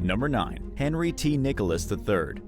Number 9. Henry T. Nicholas III.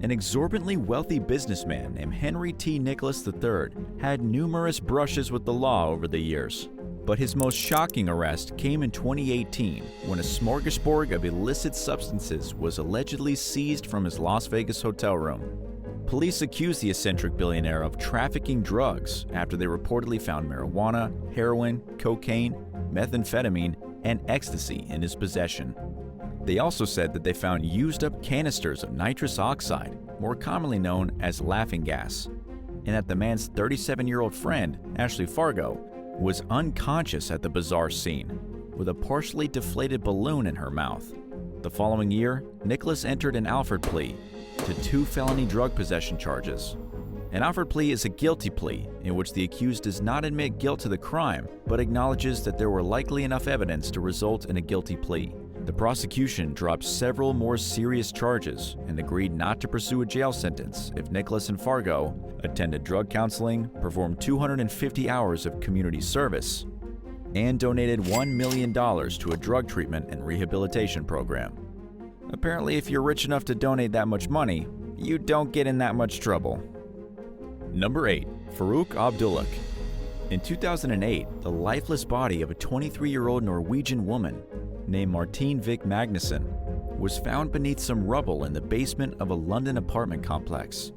An exorbitantly wealthy businessman named Henry T. Nicholas III had numerous brushes with the law over the years. But his most shocking arrest came in 2018 when a smorgasbord of illicit substances was allegedly seized from his Las Vegas hotel room. Police accused the eccentric billionaire of trafficking drugs after they reportedly found marijuana, heroin, cocaine, methamphetamine, and ecstasy in his possession. They also said that they found used-up canisters of nitrous oxide, more commonly known as laughing gas, and that the man's 37-year-old friend, Ashley Fargo, was unconscious at the bizarre scene, with a partially deflated balloon in her mouth. The following year, Nicholas entered an Alford plea to 2 felony drug possession charges. An Alford plea is a guilty plea in which the accused does not admit guilt to the crime, but acknowledges that there were likely enough evidence to result in a guilty plea. The prosecution dropped several more serious charges and agreed not to pursue a jail sentence if Nicholas and Fargo attended drug counseling, performed 250 hours of community service, and donated $1 million to a drug treatment and rehabilitation program. Apparently, if you're rich enough to donate that much money, you don't get in that much trouble. Number 8. FAROUK ABDULHAK. In 2008, the lifeless body of a 23-year-old Norwegian woman named Martine Vik Magnussen was found beneath some rubble in the basement of a London apartment complex.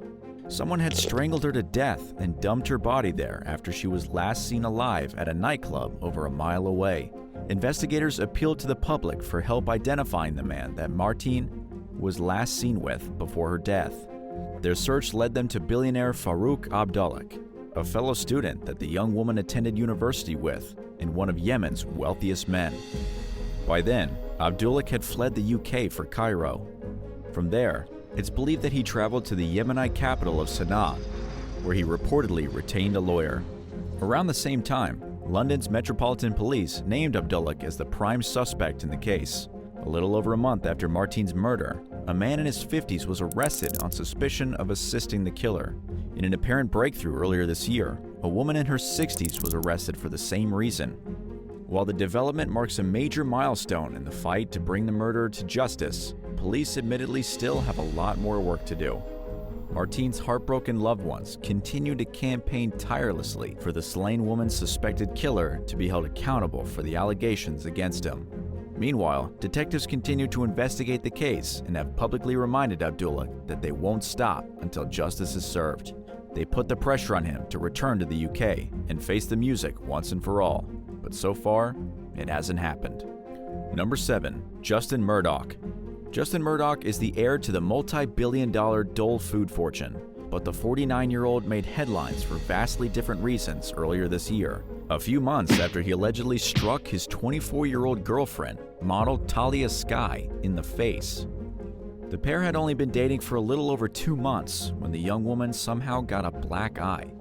Someone had strangled her to death and dumped her body there after she was last seen alive at a nightclub over a mile away. Investigators appealed to the public for help identifying the man that Martine was last seen with before her death. Their search led them to billionaire FAROUK ABDULHAK, a fellow student that the young woman attended university with and one of Yemen's wealthiest men. By then, Abdulhak had fled the UK for Cairo. From there, it's believed that he traveled to the Yemeni capital of Sana'a, where he reportedly retained a lawyer. Around the same time, London's Metropolitan Police named Abdulhak as the prime suspect in the case. A little over a month after Martine's murder, a man in his 50s was arrested on suspicion of assisting the killer. In an apparent breakthrough earlier this year, a woman in her 60s was arrested for the same reason. While the development marks a major milestone in the fight to bring the murderer to justice, police admittedly still have a lot more work to do. Martine's heartbroken loved ones continue to campaign tirelessly for the slain woman's suspected killer to be held accountable for the allegations against him. Meanwhile, detectives continue to investigate the case and have publicly reminded Abdulhak that they won't stop until justice is served. They put the pressure on him to return to the UK and face the music once and for all, but so far, it hasn't happened. Number 7. Justin Murdoch. Justin Murdoch is the heir to the multi-billion-dollar Dole food fortune, but the 49-year-old made headlines for vastly different reasons earlier this year, a few months after he allegedly struck his 24-year-old girlfriend, model Talia Skye, in the face. The pair had only been dating for a little over 2 months when the young woman somehow got a black eye.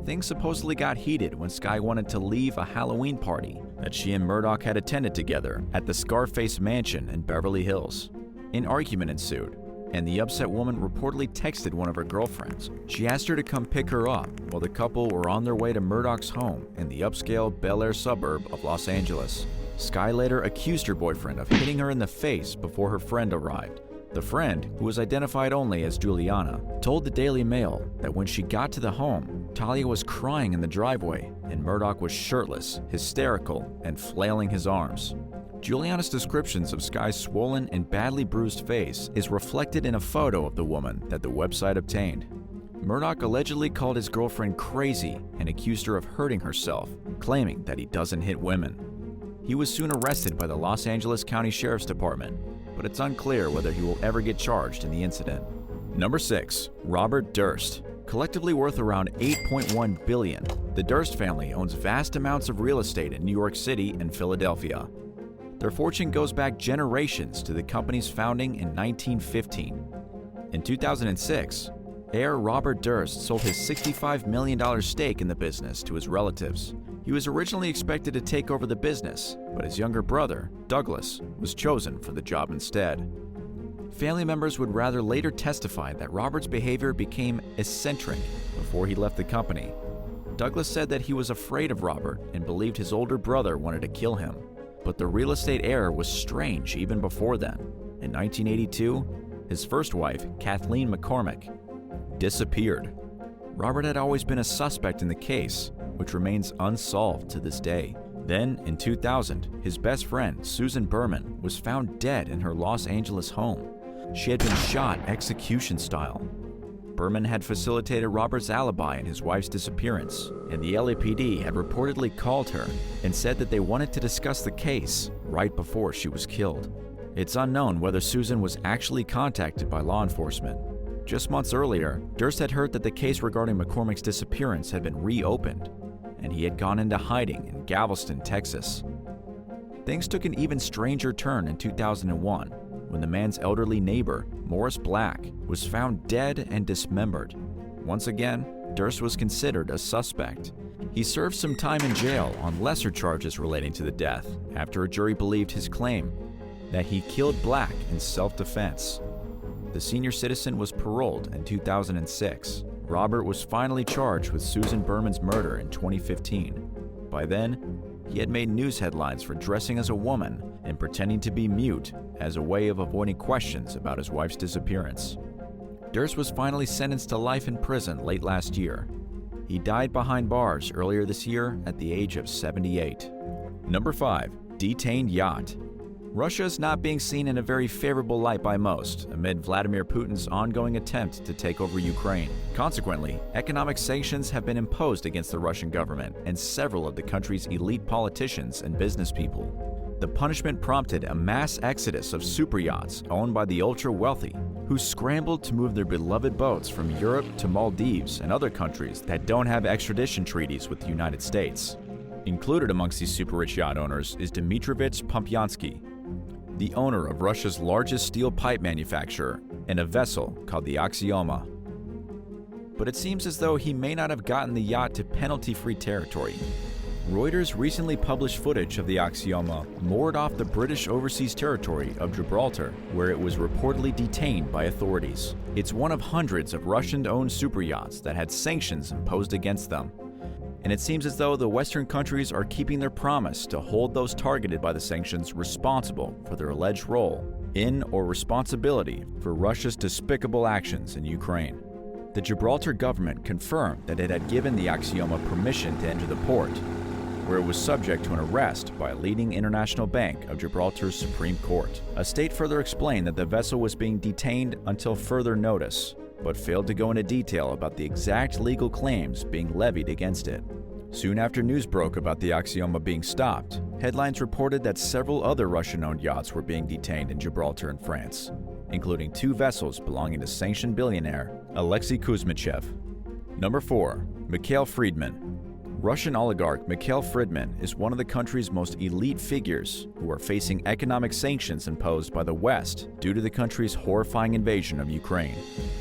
Things supposedly got heated when Skye wanted to leave a Halloween party that she and Murdoch had attended together at the Scarface Mansion in Beverly Hills. An argument ensued, and the upset woman reportedly texted one of her girlfriends. She asked her to come pick her up while the couple were on their way to Murdoch's home in the upscale Bel Air suburb of Los Angeles. Skye later accused her boyfriend of hitting her in the face before her friend arrived. The friend, who was identified only as Juliana, told the Daily Mail that when she got to the home, Talia was crying in the driveway and Murdoch was shirtless, hysterical, and flailing his arms. Juliana's descriptions of Skye's swollen and badly bruised face is reflected in a photo of the woman that the website obtained. Murdoch allegedly called his girlfriend crazy and accused her of hurting herself, claiming that he doesn't hit women. He was soon arrested by the Los Angeles County Sheriff's Department, but it's unclear whether he will ever get charged in the incident. Number 6. Robert Durst. Collectively worth around $8.1 billion, the Durst family owns vast amounts of real estate in New York City and Philadelphia. Their fortune goes back generations to the company's founding in 1915. In 2006, heir Robert Durst sold his $65 million stake in the business to his relatives. He was originally expected to take over the business, but his younger brother, Douglas, was chosen for the job instead. Family members would rather later testify that Robert's behavior became eccentric before he left the company. Douglas said that he was afraid of Robert and believed his older brother wanted to kill him. But the real estate heir was strange even before then, in 1982, his first wife, Kathleen McCormick, disappeared. Robert had always been a suspect in the case, which remains unsolved to this day. Then, in 2000, his best friend, Susan Berman, was found dead in her Los Angeles home. She had been shot execution-style. Berman had facilitated Robert's alibi in his wife's disappearance, and the LAPD had reportedly called her and said that they wanted to discuss the case right before she was killed. It's unknown whether Susan was actually contacted by law enforcement. Just months earlier, Durst had heard that the case regarding McCormick's disappearance had been reopened, and he had gone into hiding in Galveston, Texas. Things took an even stranger turn in 2001 when the man's elderly neighbor, Morris Black, was found dead and dismembered. Once again, Durst was considered a suspect. He served some time in jail on lesser charges relating to the death after a jury believed his claim that he killed Black in self-defense. The senior citizen was paroled in 2006. Robert was finally charged with Susan Berman's murder in 2015. By then, he had made news headlines for dressing as a woman and pretending to be mute as a way of avoiding questions about his wife's disappearance. Durst was finally sentenced to life in prison late last year. He died behind bars earlier this year at the age of 78. Number 5. Detained yacht. Russia is not being seen in a very favorable light by most, amid Vladimir Putin's ongoing attempt to take over Ukraine. Consequently, economic sanctions have been imposed against the Russian government and several of the country's elite politicians and business people. The punishment prompted a mass exodus of superyachts owned by the ultra-wealthy, who scrambled to move their beloved boats from Europe to Maldives and other countries that don't have extradition treaties with the United States. Included amongst these super-rich yacht owners is Dmitrovich Pompiansky, the owner of Russia's largest steel pipe manufacturer, and a vessel called the Axioma. But it seems as though he may not have gotten the yacht to penalty-free territory. Reuters recently published footage of the Axioma moored off the British overseas territory of Gibraltar, where it was reportedly detained by authorities. It's one of hundreds of Russian-owned superyachts that had sanctions imposed against them. And it seems as though the Western countries are keeping their promise to hold those targeted by the sanctions responsible for their alleged role in or responsibility for Russia's despicable actions in Ukraine. The Gibraltar government confirmed that it had given the Axioma permission to enter the port, where it was subject to an arrest by a leading international bank of Gibraltar's Supreme Court. A state further explained that the vessel was being detained until further notice, but failed to go into detail about the exact legal claims being levied against it. Soon after news broke about the Axioma being stopped, headlines reported that several other Russian-owned yachts were being detained in Gibraltar and France, including 2 vessels belonging to sanctioned billionaire Alexei Kuzmichev. Number 4. Mikhail Fridman. Russian oligarch Mikhail Fridman is one of the country's most elite figures who are facing economic sanctions imposed by the West due to the country's horrifying invasion of Ukraine.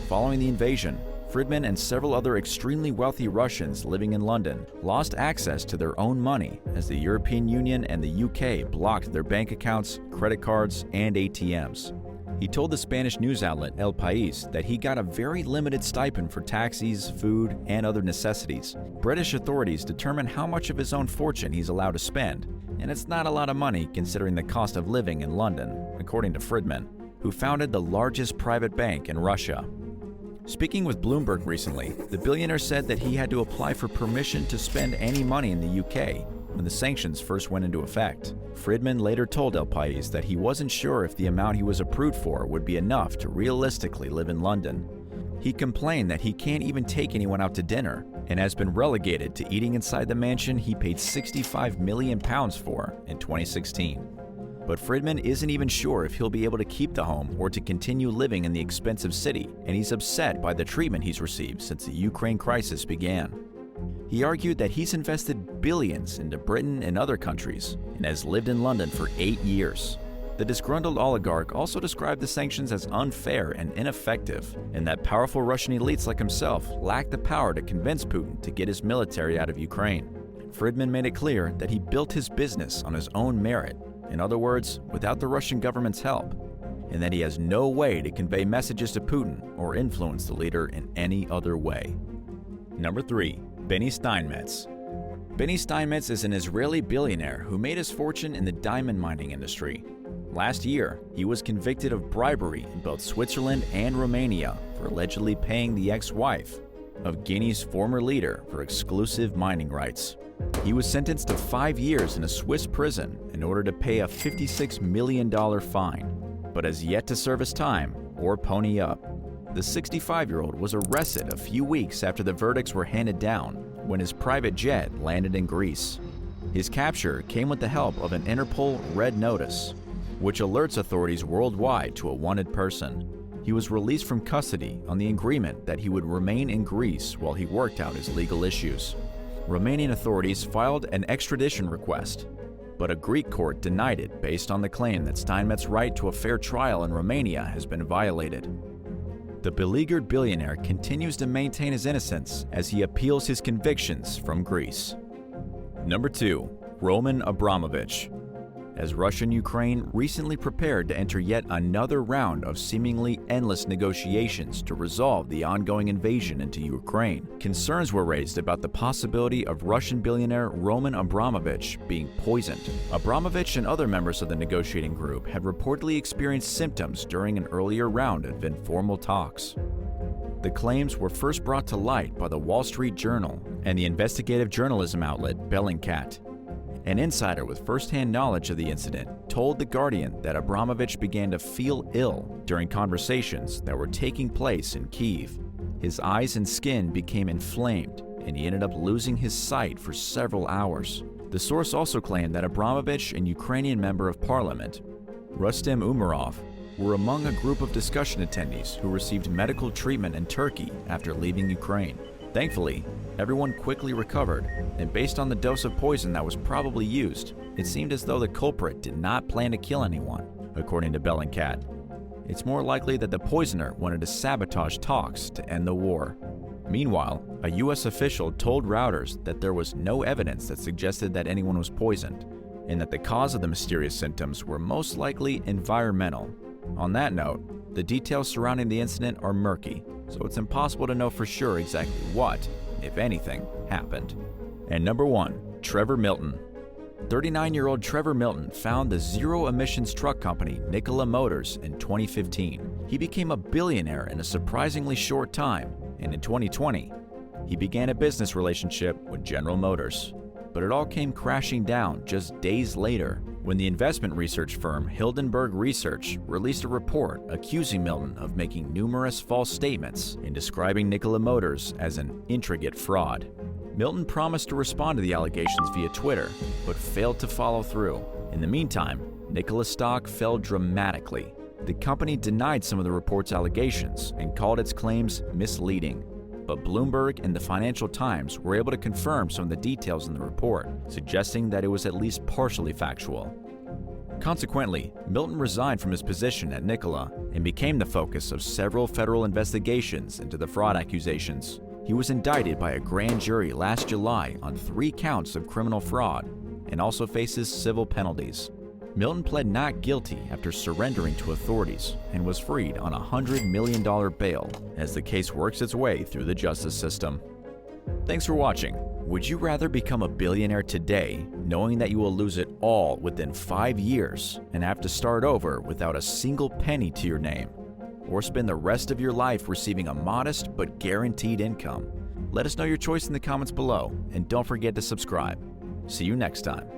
Following the invasion, Fridman and several other extremely wealthy Russians living in London lost access to their own money as the European Union and the UK blocked their bank accounts, credit cards, and ATMs. He told the Spanish news outlet El País that he got a very limited stipend for taxis, food, and other necessities. British authorities determine how much of his own fortune he's allowed to spend, and it's not a lot of money considering the cost of living in London, according to Fridman, who founded the largest private bank in Russia. Speaking with Bloomberg recently, the billionaire said that he had to apply for permission to spend any money in the UK when the sanctions first went into effect. Fridman later told El País that he wasn't sure if the amount he was approved for would be enough to realistically live in London. He complained that he can't even take anyone out to dinner and has been relegated to eating inside the mansion he paid £65 million for in 2016. But Fridman isn't even sure if he'll be able to keep the home or to continue living in the expensive city, and he's upset by the treatment he's received since the Ukraine crisis began. He argued that he's invested billions into Britain and other countries and has lived in London for 8 years. The disgruntled oligarch also described the sanctions as unfair and ineffective, and that powerful Russian elites like himself lack the power to convince Putin to get his military out of Ukraine. Fridman made it clear that he built his business on his own merit, in other words, without the Russian government's help, and that he has no way to convey messages to Putin or influence the leader in any other way. Number 3. BENY STEINMETZ. BENY STEINMETZ is an Israeli billionaire who made his fortune in the diamond mining industry. Last year, he was convicted of bribery in both Switzerland and Romania for allegedly paying the ex-wife of Guinea's former leader for exclusive mining rights. He was sentenced to 5 years in a Swiss prison in order to pay a $56 million fine, but has yet to serve his time or pony up. The 65-year-old was arrested a few weeks after the verdicts were handed down when his private jet landed in Greece. His capture came with the help of an Interpol Red Notice, which alerts authorities worldwide to a wanted person. He was released from custody on the agreement that he would remain in Greece while he worked out his legal issues. Romanian authorities filed an extradition request, but a Greek court denied it based on the claim that STEINMETZ's right to a fair trial in Romania has been violated. The beleaguered billionaire continues to maintain his innocence as he appeals his convictions from Greece. Number 2. Roman Abramovich. As Russia and Ukraine recently prepared to enter yet another round of seemingly endless negotiations to resolve the ongoing invasion into Ukraine, concerns were raised about the possibility of Russian billionaire Roman Abramovich being poisoned. Abramovich and other members of the negotiating group had reportedly experienced symptoms during an earlier round of informal talks. The claims were first brought to light by the Wall Street Journal and the investigative journalism outlet Bellingcat. An insider with first-hand knowledge of the incident told The Guardian that Abramovich began to feel ill during conversations that were taking place in Kyiv. His eyes and skin became inflamed, and he ended up losing his sight for several hours. The source also claimed that Abramovich and Ukrainian member of parliament, Rustem Umerov, were among a group of discussion attendees who received medical treatment in Turkey after leaving Ukraine. Thankfully, everyone quickly recovered, and based on the dose of poison that was probably used, it seemed as though the culprit did not plan to kill anyone, according to Bellingcat. It's more likely that the poisoner wanted to sabotage talks to end the war. Meanwhile, a U.S. official told Reuters that there was no evidence that suggested that anyone was poisoned, and that the cause of the mysterious symptoms were most likely environmental. On that note, the details surrounding the incident are murky, so it's impossible to know for sure exactly what, if anything, happened. And number 1, Trevor Milton. 39-year-old Trevor Milton founded the zero-emissions truck company Nikola Motors in 2015. He became a billionaire in a surprisingly short time, and in 2020, he began a business relationship with General Motors. But it all came crashing down just days later when the investment research firm Hildenberg Research released a report accusing Milton of making numerous false statements and describing Nikola Motors as an intricate fraud. Milton promised to respond to the allegations via Twitter, but failed to follow through. In the meantime, Nikola's stock fell dramatically. The company denied some of the report's allegations and called its claims misleading. But Bloomberg and the Financial Times were able to confirm some of the details in the report, suggesting that it was at least partially factual. Consequently, Milton resigned from his position at Nikola and became the focus of several federal investigations into the fraud accusations. He was indicted by a grand jury last July on 3 counts of criminal fraud and also faces civil penalties. Milton pled not guilty after surrendering to authorities and was freed on a $100 million bail as the case works its way through the justice system. Thanks for watching. Would you rather become a billionaire today, knowing that you will lose it all within 5 years and have to start over without a single penny to your name? Or spend the rest of your life receiving a modest but guaranteed income? Let us know your choice in the comments below, and don't forget to subscribe. See you next time.